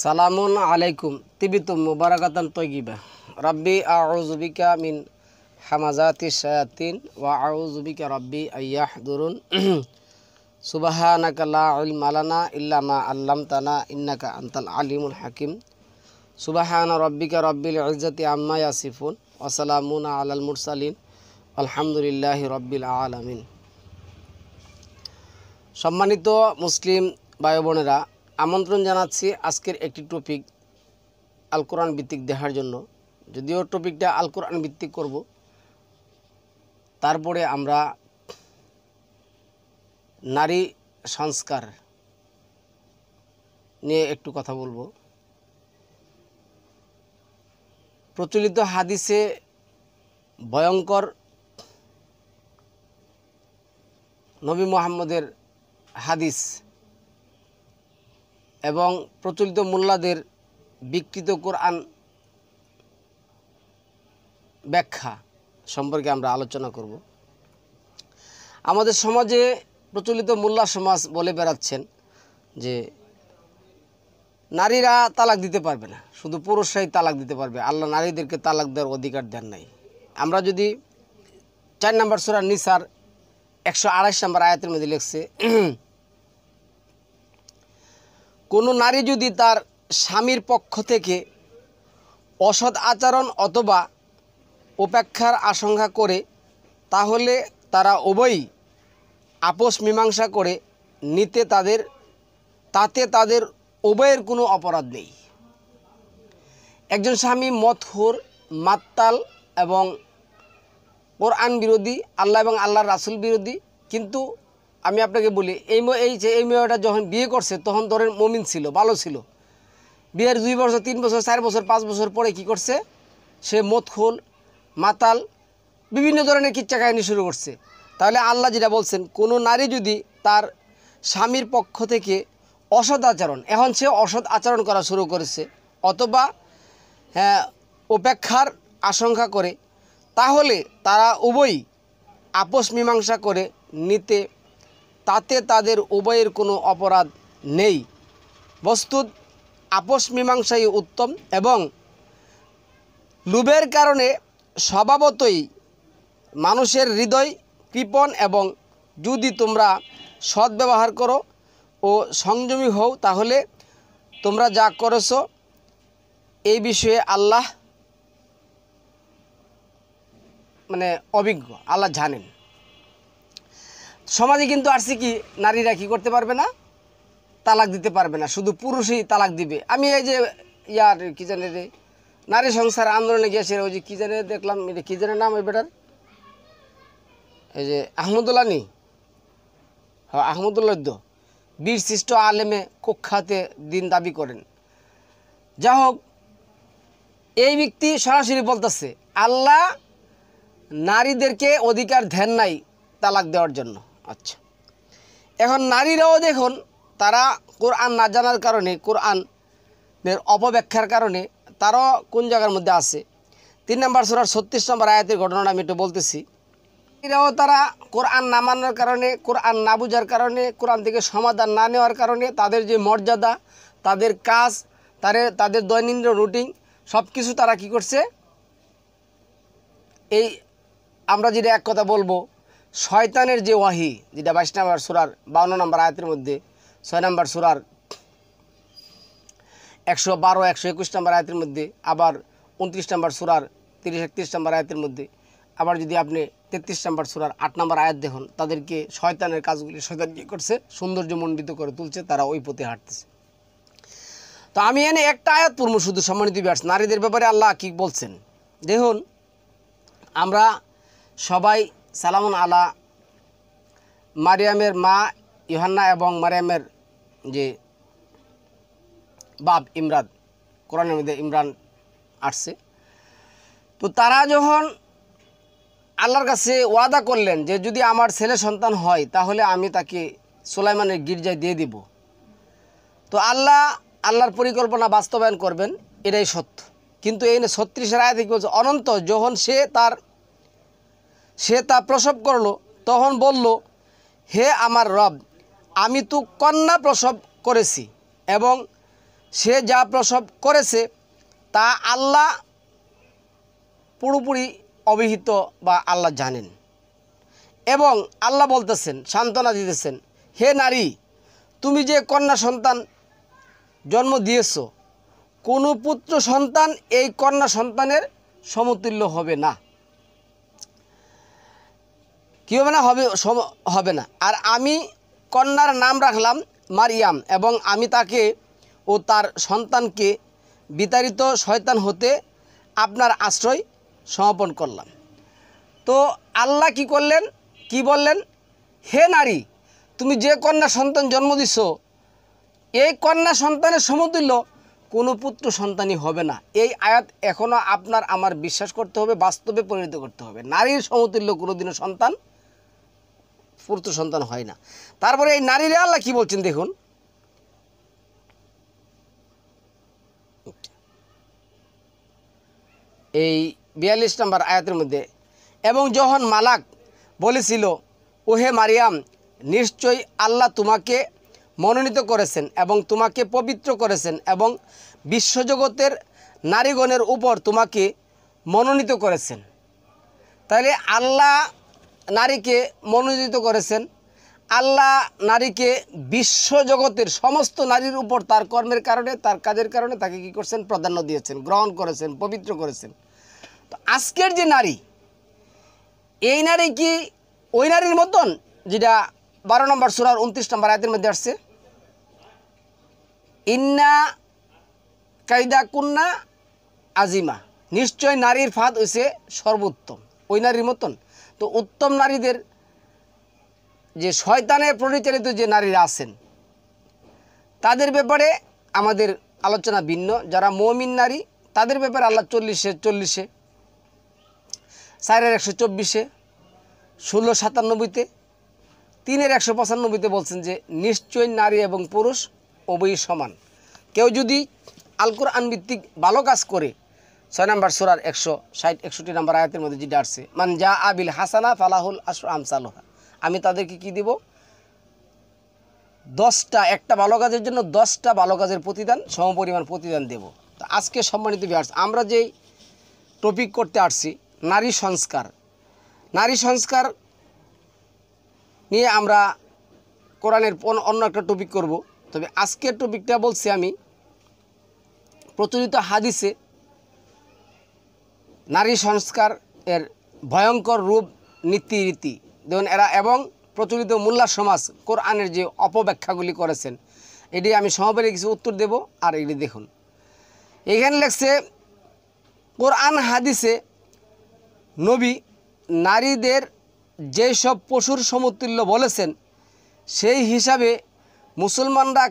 সালামুন আলাইকুম তিবিতুম মুবারাকাতান তয়্যিবা রাব্বি আউযু বিকা মিন হামাযাতিশ শায়াতিন ওয়া আউযু বিকা রাব্বি আইয়াহদুরুন সুবহানাকা লা ইলমা লানা ইল্লা মা আল্লামতানা ইন্নাকা আনতাল আলিমুল হাকিম সুবহানা রাব্বিকা রাব্বিল ইজ্জাতি আম্মা ইয়াসিফুন ওয়া সালামুন আলাল মুরসালিন আলহামদুলিল্লাহি রাব্বিল আলামিন। সম্মানিত মুসলিম ভাই বোনেরা, আমন্ত্রণ জানাচ্ছি আজকের একটি টপিক আল কোরআন ভিত্তিক দেখার জন্য। যদিও টপিকটা আল কোরআন ভিত্তিক করব, তারপরে আমরা নারী সংস্কার নিয়ে একটু কথা বলবো। প্রচলিত হাদিসে ভয়ঙ্কর নবী মুহাম্মদের হাদিস এবং প্রচলিত মোল্লাদের বিকৃত কোরআন ব্যাখ্যা সম্পর্কে আমরা আলোচনা করব। আমাদের সমাজে প্রচলিত মোল্লা সমাজ বলে বেড়াচ্ছেন যে নারীরা তালাক দিতে পারবে না, শুধু পুরুষরাই তালাক দিতে পারবে, আল্লাহ নারীদেরকে তালাক দেওয়ার অধিকার দেন নাই। আমরা যদি 4 নম্বর সূরা নিসার 128 নম্বর আয়াতের মধ্যে লিখছে, কোনো নারী যদি তার স্বামীর পক্ষ থেকে অসৎ আচরণ অথবা উপেক্ষার আশঙ্কা করে তাহলে তারা উভয়ই আপোষ মীমাংসা করে নিতে তাতে তাদের উভয়ের কোনো অপরাধ নেই। একজন স্বামী মদখোর, মাতাল এবং কোরআন বিরোধী, আল্লাহ এবং আল্লাহর রাসূল বিরোধী, কিন্তু আমি আপনাকে বলি এই মেয়েটা যখন বিয়ে করছে তখন ধরেন মুমিন ছিল, ভালো ছিল। বিয়ের 2 বছর, 3 বছর, 4 বছর, 5 বছর পরে কি করছে, সে মদখোর, মাতাল, বিভিন্ন ধরনের কিচ্ছা কাহিনী শুরু করছে। তাহলে আল্লাহ যেটা বলছেন, কোনো নারী যদি তার স্বামীর পক্ষ থেকে অসৎ আচরণ, এখন সে অসৎ আচরণ করা শুরু করেছে অথবা উপেক্ষার আশঙ্কা করে, তাহলে তারা উভয়ই আপোষ মীমাংসা করে নিতে তাতে তাদের উভয়ের কোনো অপরাধ নেই। বস্তুত আপোষ মীমাংসাই উত্তম এবং লোভের কারণে স্বভাবতই মানুষের হৃদয় কৃপণ, এবং যদি তোমরা সৎ ব্যবহার করো ও সংযমী হও তাহলে তোমরা যা করেছো এই বিষয়ে আল্লাহ অভিজ্ঞ, আল্লাহ জানেন। সমাজে কিন্তু আসছে কি, নারীরা কি করতে পারবে না, তালাক দিতে পারবে না, শুধু পুরুষই তালাক দিবে। আমি এই যে কি জানে রে, নারী সংসার আন্দোলনে গিয়েছে, ওই যে কি জানে দেখলাম, এটা কি জানে নাম ওই বেটার, এই যে আহমদুল্লাহ নি, হ্যাঁ আহমদুল্লাহ, বীর শ্রেষ্ঠ আলেমে কুখ্যাতে দিন দাবি করেন। যা হোক, এই ব্যক্তি সরাসরি বলতেছে আল্লাহ নারীদেরকে অধিকার দেন নাই তালাক দেওয়ার জন্য। আচ্ছা, এখন নারীরাও দেখুন, তারা কোরআন না জানার কারণে, কোরআনের অপব্যাখ্যার কারণে তারাও কোন জায়গার মধ্যে আছে। 3 নম্বর সূরার 36 নম্বর আয়াতের ঘটনাটা আমি একটু বলতেছি। এরাও তারা কোরআন না মানার কারণে, কোরআন না বুঝার কারণে, কোরআন থেকে সমাধান না নেওয়ার কারণে তাদের যে মর্যাদা, তাদের কাজ, তাদের দৈনন্দিন রুটিন সব কিছু তারা কি করছে, এই আমরা যেটা এক কথা বলবো শয়তানের যে ওয়াহি, যেটা 22 নম্বর সূরার 52 নম্বর আয়াতের মধ্যে, 6 নম্বর সূরার 112, 121 নম্বর আয়াতের মধ্যে, আবার 29 নম্বর সূরার 30-31 নম্বর আয়াতের মধ্যে, আবার যদি আপনি 33 নম্বর সূরার 8 নম্বর আয়াত দেখুন, তাদেরকে শয়তানের কাজগুলি শয়তান কি করছে, সৌন্দর্যমণ্ডিত করে তুলছে, তারা ওই পথে হাঁটতেছে। তো আমি এনে একটা আয়াত পড়ব শুধু, সম্মানিত ভিউয়ার্স, নারীদের ব্যাপারে আল্লাহ কি বলছেন দেখুন। আমরা সবাই সালামুন আলা মারিয়ামের মা ইউহান্না এবং মারিয়ামের যে বাপ ইমরান, কোরআনের মধ্যে ইমরান আসছে। তো তারা যখন আল্লাহর কাছে ওয়াদা করলেন যে যদি আমার ছেলে সন্তান হয় তাহলে আমি তাকে সুলাইমানের গির্জায় দিয়ে দিব, তো আল্লাহর পরিকল্পনা বাস্তবায়ন করবেন, এটাই সত্য। কিন্তু এই 36 আয়াতে কি বলছে, অনন্ত যখন সে তা প্রসব করলো তখন বলল, হে আমার রব, আমি তো কন্যা প্রসব করেছি এবং সে যা প্রসব করেছে তা আল্লাহ পুরোপুরি অবহিত বা আল্লাহ জানেন। এবং আল্লাহ বলতেছেন, সান্ত্বনা দিতেছেন, হে নারী, তুমি যে কন্যা সন্তান জন্ম দিয়েছ, কোনো পুত্র সন্তান এই কন্যা সন্তানের সমতুল্য হবে না। কী হবে না? হবে না। আর আমি কন্যার নাম রাখলাম মারিয়াম, এবং আমি তাকে ও তার সন্তানকে বিতাড়িত শয়তান হতে আপনার আশ্রয় সমর্পণ করলাম। তো আল্লাহ কি করলেন, কি বললেন? হে নারী, তুমি যে কন্যা সন্তান জন্ম দিছ, এই কন্যা সন্তানের সমতুল্য কোনো পুত্র সন্তানই হবে না। এই আয়াত এখনও আপনার আমার বিশ্বাস করতে হবে, বাস্তবে পরিণত করতে হবে। নারীর সমতুল্য কোনোদিনও সন্তান পুত্র সন্তান হয় না। তারপরে এই নারীরা আল্লাহ কি বলছেন দেখুন, এই 42 নম্বর আয়াতের মধ্যে, এবং যখন মালাক বলেছিল, ওহে মারিয়াম, নিশ্চয়ই আল্লাহ তোমাকে মনোনীত করেছেন এবং তোমাকে পবিত্র করেছেন এবং বিশ্বজগতের নারীগণের উপর তোমাকে মনোনীত করেছেন। তাহলে আল্লাহ নারীকে মনোনীত করেছেন, আল্লাহ নারীকে বিশ্বজগতের সমস্ত নারীর উপর তার কর্মের কারণে, তার কাজের কারণে তাকে কী করছেন? প্রাধান্য দিয়েছেন, গ্রহণ করেছেন, পবিত্র করেছেন। তো আজকের যে নারী, এই নারী কি ওই নারীর মতন যেটা 12 নম্বর সূরার 29 নম্বর আয়াতের মধ্যে আসছে, ইন্না কাইদা কুন্না আজিমা, নিশ্চয় নারীর ফাঁদ হইছে সর্বোত্তম, ওই নারীর মতন? তো উত্তম নারীদের যে শয়তানের পরিচালিত যে নারীরা আছেন তাদের ব্যাপারে আমাদের আলোচনা ভিন্ন। যারা মুমিন নারী তাদের ব্যাপারে আল্লাহ 40-40, 4-124, 16-97, 3-195 বলছেন যে নিশ্চয় নারী এবং পুরুষ উভয়ই সমান। কেউ যদি আল কোরআন ভিত্তিক ভালো কাজ করে, 6 নম্বর সূরার 160-61 নম্বর আয়াতের মধ্যে যেটা আসছে, মান যা আবিল হাসানা ফালাহুল আশরু আমসালুহা, আমি তাদেরকে কি দিব? 10টা, একটা ভালো কাজের জন্য 10টা ভালো কাজের প্রতিদান, সমপরিমাণ প্রতিদান দেব। তো আজকে সম্মানিত ভিউয়ার্স, আমরা যেই টপিক করতে আসছি নারী সংস্কার, নারী সংস্কার নিয়ে আমরা কোরআনের অন্য একটা টপিক করব। তবে আজকের টপিকটা বলছি আমি প্রচলিত হাদিসে নারী সংস্কার এর ভয়ঙ্কর রূপ, নীতি রীতি দেখুন এরা, এবং প্রচলিত মোল্লা সমাজ কোরআনের যে অপব্যাখ্যাগুলি করেছেন, এটি আমি সমবেলে কিছু উত্তর দেব। আর এটি দেখুন, এখানে লেখছে কোরআন হাদিসে নবী নারীদের যেসব পশুর সমতুল্য বলেছেন, সেই হিসাবে মুসলমানরা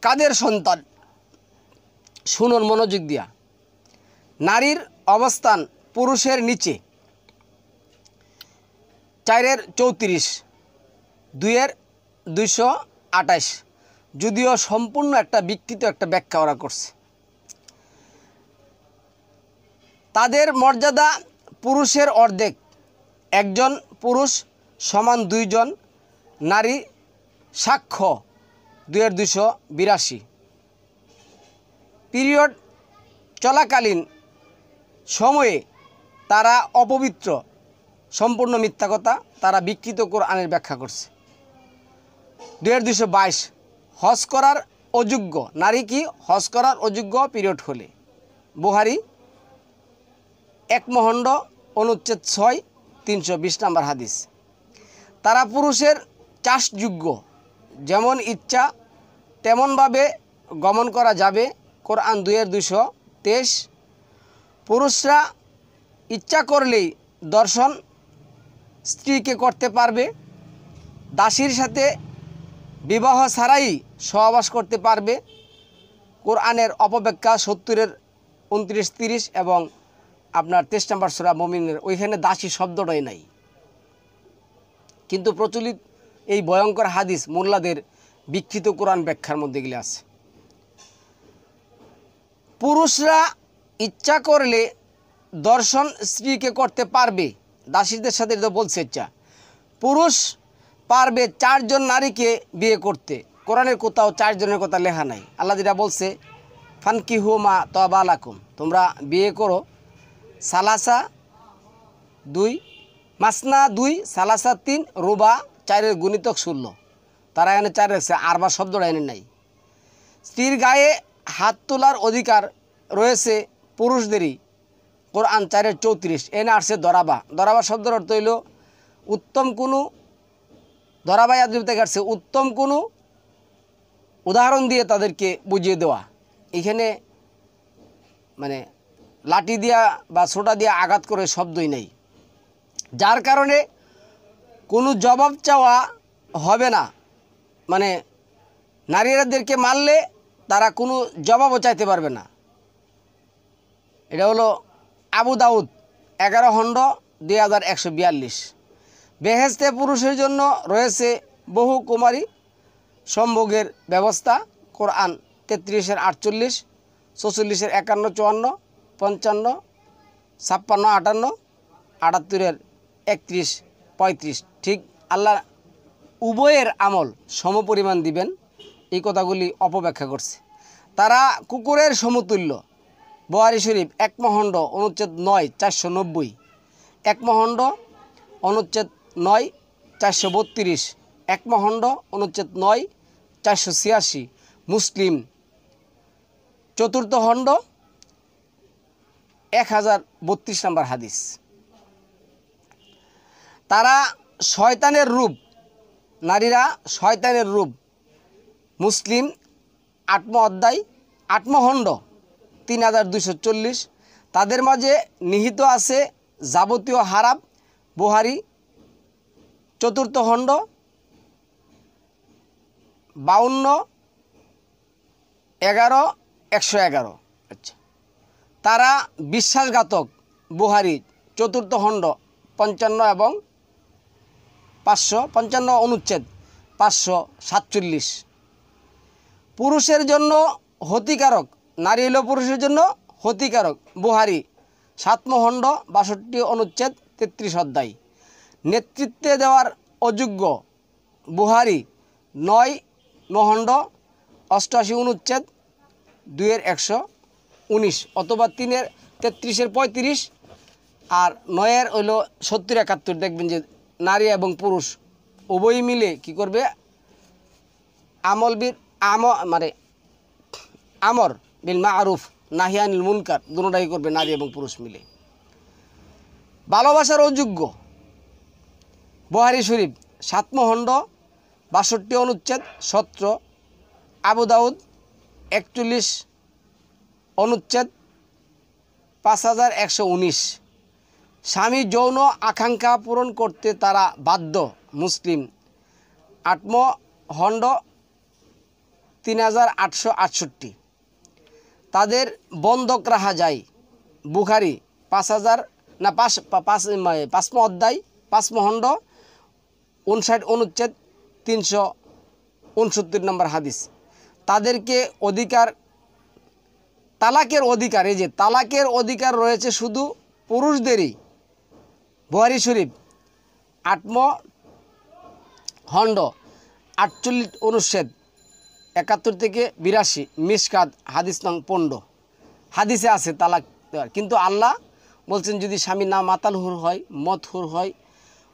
কাদের সন্তান? শুনুন মনোযোগ দিয়া। নারীর অবস্থান পুরুষের নিচে, 4-34, 2-228, যদিও সম্পূর্ণ একটা বিকৃত একটা ব্যাখ্যা ওরা করছে। তাদের মর্যাদা পুরুষের অর্ধেক, একজন পুরুষ সমান 2 জন নারী। সাক্ষ্য 2-282, পিরিয়ড চলাকালীন সময়ে তারা অপবিত্র, সম্পূর্ণ মিথ্যা কথা, তারা বিকৃত কোরআনের ব্যাখ্যা করছে। 2-222, হজ করার অযোগ্য, নারী কি হজ করার অযোগ্য পিরিয়ড হলে। বুখারী 1 মহণ্ড অনুচ্ছেদ 6, 320 নম্বর হাদিস। তারা পুরুষের চাষযোগ্য, যেমন ইচ্ছা তেমনভাবে গমন করা যাবে। কোরআন 2-223, পুরুষরা ইচ্ছা করলেই দর্শন স্ত্রীকে করতে পারবে, দাসীর সাথে বিবাহ ছাড়াই সহবাস করতে পারবে। কোরআনের অপব্যাখ্যা 70-29-30 এবং আপনার 23 নম্বর সূরা মুমিনের, ওইখানে দাসী শব্দটাই নাই, কিন্তু প্রচলিত এই ভয়ঙ্কর হাদিস মোল্লাদের বিকৃত কোরআন ব্যাখ্যার মধ্যে গেলে আছে। পুরুষরা ইচ্ছা করলে দর্শন স্ত্রীকে করতে পারবে, দাসীদের সাথে বলছে ইচ্ছা। পুরুষ পারবে 4 জন নারীকে বিয়ে করতে। কোরআনের কোথাও 4 জনের কথা লেখা নাই। আল্লাহ যেটা বলছে ফানকিহু মা তাবা লাকুম, তোমরা বিয়ে করো সালাসা 2, মাসনা 2, সালাসা 3, রুবা 4-এর গুণিতক 16। তারা এনে 4 রাখছে, আরবা শব্দটা এনে নাই। স্ত্রীর গায়ে হাত তোলার অধিকার রয়েছে পুরুষদেরই, কোরআন 4-34। এনে আসছে দরাবা। দরাবা শব্দের অর্থ হইল উত্তম কোনো, দরাবাই আদব থেকে আসছে উত্তম কোনো উদাহরণ দিয়ে তাদেরকে বুঝিয়ে দেওয়া। এখানে মানে লাঠি দিয়া বা ছোটা দিয়া আঘাত করে শব্দই নেই, যার কারণে কোনো জবাব চাওয়া হবে না। মানে নারীদেরকে মারলে তারা কোনো জবাবও চাইতে পারবে না। এটা হলো আবু দাউদ 11 খণ্ড 2142। বেহেশতে পুরুষের জন্য রয়েছে বহু কুমারী সম্ভোগের ব্যবস্থা, কোরআন 33-48, 44-51, 54, 56, 58, 78, 31। ঠিক আল্লাহ উভয়ের আমল সমপরিমাণ দিবেন, এই কথাগুলি অপব্যাখ্যা করছে। তারা কুকুরের সমতুল্য। বুখারী শরীফ 1 খণ্ড অনুচ্ছেদ 9, 490, 1 খণ্ড অনুচ্ছেদ 9, 432, 1 খণ্ড অনুচ্ছেদ 9, 486, মুসলিম 4 খণ্ড 1032 নম্বর হাদিস। তারা শয়তানের রূপ, নারীরা শয়তানের রূপ, মুসলিম 8 অধ্যায় 8 খণ্ড 3240। তাদের মাঝে নিহিত আছে যাবতীয় হারাম, বুখারী 4 খণ্ড 52, 11, 111। আচ্ছা, তারা বিশ্বাসঘাতক, বুখারী 4 খণ্ড 55 এবং 555 অনুচ্ছেদ 547। পুরুষের জন্য ক্ষতিকারক, নারী হলো পুরুষের জন্য ক্ষতিকারক, বুখারী 7 খণ্ড 62 অনুচ্ছেদ 33 অধ্যায়। নেতৃত্বে দেওয়ার অযোগ্য, বুখারী 9 খণ্ড 88 অনুচ্ছেদ 2-119 অথবা 3-33-35 আর 9 হইল 70-71। দেখবেন যে নারী এবং পুরুষ উভয়ই মিলে কি করবে, আমর বিল মারুফ নাহি আনিল মুনকার দুটোটাই করবে নারী এবং পুরুষ মিলে। ভালোবাসার অযোগ্য, বুখারী শরীফ 7 খণ্ড 62 অনুচ্ছেদ 17, আবু দাউদ 41 অনুচ্ছেদ 5119। স্বামী যৌন আকাঙ্ক্ষা পূরণ করতে তারা বাধ্য, মুসলিম 8 খণ্ড 3868। তাদের বন্ধক রাখা যায়, বুখারী 5 অধ্যায় 5 খণ্ড 59 অনুচ্ছেদ 369 নম্বর হাদিস। তাদেরকে অধিকার, তালাকের অধিকার, এই যে তালাকের অধিকার রয়েছে শুধু পুরুষদেরই, বুখারী শরীফ 8 খণ্ড 48 অনুচ্ছেদ 71-82, মিশকাত হাদিস নং 15। হাদিসে আছে তালাক দেওয়ার, কিন্তু আল্লাহ বলছেন যদি স্বামী না মাতালহুর হয়, মদহুর হয়,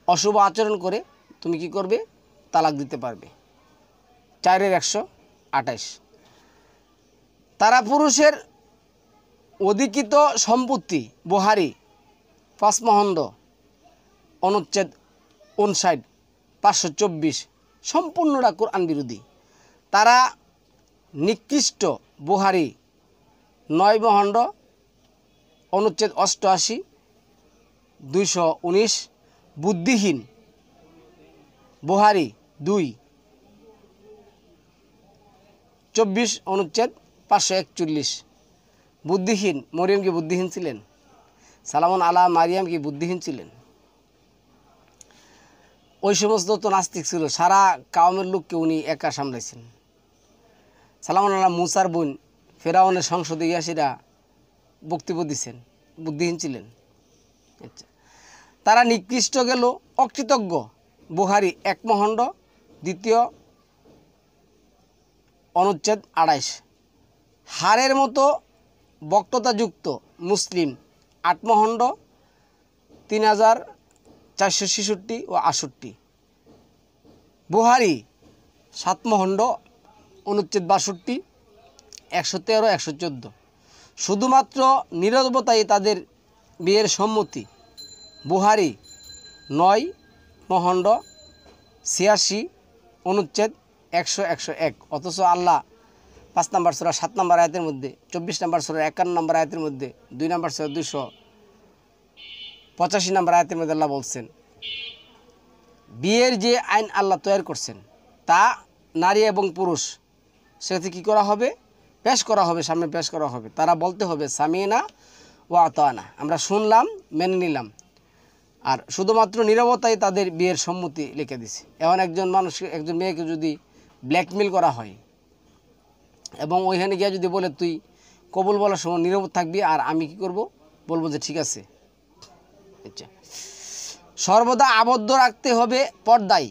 অশুভ আচরণ করে, তুমি কি করবে, তালাক দিতে পারবে। 4-128। তারা পুরুষের অধিকৃত সম্পত্তি, বুখারী 5 খণ্ড অনুচ্ছেদ 59, 524, সম্পূর্ণটা কোরআন বিরোধী। তারা নিকৃষ্ট, বুখারী 9 খণ্ড অনুচ্ছেদ 88, 219, বুদ্ধিহীন, বুখারী 2-24 অনুচ্ছেদ 541। বুদ্ধিহীন, মরিয়ম কি বুদ্ধিহীন ছিলেন? সালামুন আলা মারিয়াম কি বুদ্ধিহীন ছিলেন? ওই সমস্ত তো নাস্তিক ছিল, সারা কাওমের লোককে উনি একা সামলাইছেন। সালামুন আলা মুসার বোন ফেরাউনের সংসদে ইয়াসিরা বক্তব্য দিচ্ছেন, বুদ্ধিহীন ছিলেন। আচ্ছা, তারা নিকৃষ্ট গেল, অকৃতজ্ঞ, বুখারী 1 খণ্ড 2 অনুচ্ছেদ 28। হাড়ের মতো বক্ততাযুক্ত মুসলিম আত্মহণ্ড 3466 ও 68। বুহারি সাতমহণ্ড অনুচ্ছেদ 62, 113, 114। শুধুমাত্র নীরবতাই তাদের বিয়ের সম্মতি। বুহারি 9 মহণ্ড 86 অনুচ্ছেদ 100, 101। অথচ আল্লাহ 5 নম্বর সূরা 7 নম্বর আয়াতের মধ্যে, 24 নম্বর সূরা 51 নম্বর আয়াতের মধ্যে, 2 নম্বর সূরা 285 নম্বর আয়াতের মধ্যে আল্লাহ বলছেন, বিয়ের যে আইন আল্লাহ তৈরি করছেন তা নারী এবং পুরুষ সেটাতে কী করা হবে? পেশ করা হবে, সামনে পেশ করা হবে। তারা বলতে হবে সামিনা ওয়া আতানা, আমরা শুনলাম, মেনে নিলাম। আর শুধুমাত্র নীরবতাই তাদের বিয়ের সম্মতি লিখে দিছে। এখন একজন মেয়েকে যদি ব্ল্যাকমেল করা হয় এবং ওইখানে গিয়ে যদি বলে তুই কবুল বলার সময় নীরব থাকবি, আর আমি কি করব? বলবো যে ঠিক আছে। আচ্ছা, সর্বদা আবদ্ধ রাখতে হবে পর্দায়,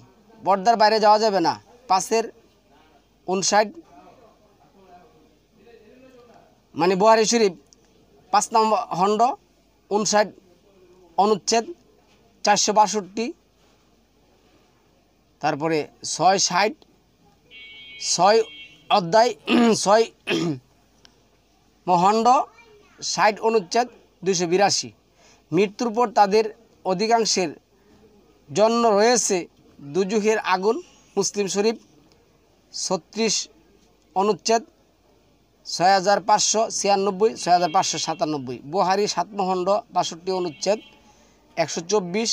পর্দার বাইরে যাওয়া যাবে না। 5-59 মানে বুহারি শরীফ 5 নম্বর খণ্ড 59 অনুচ্ছেদ 462, তারপরে 660, 6 অধ্যায় 6 মহণ্ড 60 অনুচ্ছেদ 282। মৃত্যুর পর তাদের অধিকাংশের জন্য রয়েছে দুজুহের আগুন। মুসলিম শরীফ 36 অনুচ্ছেদ 6596, 6597। বুহারি সাতমহণ্ড 62 অনুচ্ছেদ 124,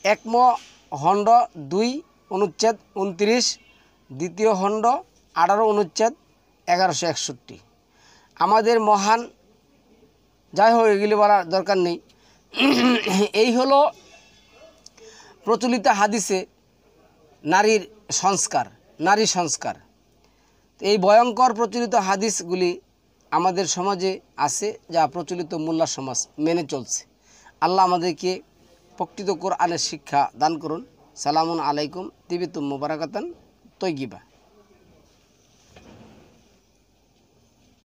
একমহণ্ড 2 অনুচ্ছেদ 29, দ্বিতীয় খণ্ড 18 অনুচ্ছেদ 1161। আমাদের মহান, যাই হোক এগুলি বলার দরকার নেই। এই হলো প্রচলিত হাদিসে নারীর সংস্কার, নারী সংস্কার। এই ভয়ঙ্কর প্রচলিত হাদিসগুলি আমাদের সমাজে আছে, যা প্রচলিত মোল্লা সমাজ মেনে চলছে। আল্লাহ আমাদেরকে প্রকৃত কোরআনের শিক্ষা দান করুন। সালামুন আলাইকুম, তিবিতুম মুবারাকাতান তৈয়িবা।